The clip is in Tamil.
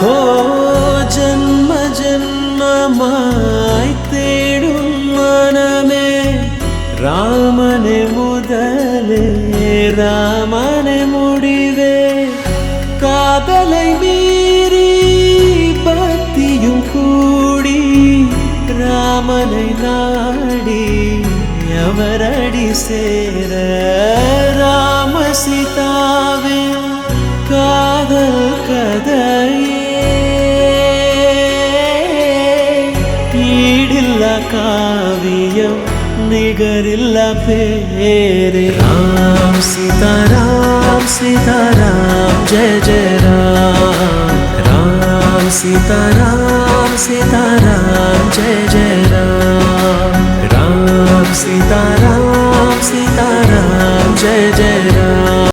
ஓ ஜன்ம ஜன்மமாய் தேடும் மனமே ராமனே முதலே ராமனே முடிவே காதலை மீறி பக்தியும் கூடி ராமனை நாடி அவரடி சேர ராம சீதாவின் காதல் கதையே ஈடில்லா காவியம் நிகரில்லா பேரே ராம் சீதாராம் சீதாராம் ஜெய ஜெய ராம் ராம் சீதாராம் சீதாராம் ஜெய ஜெய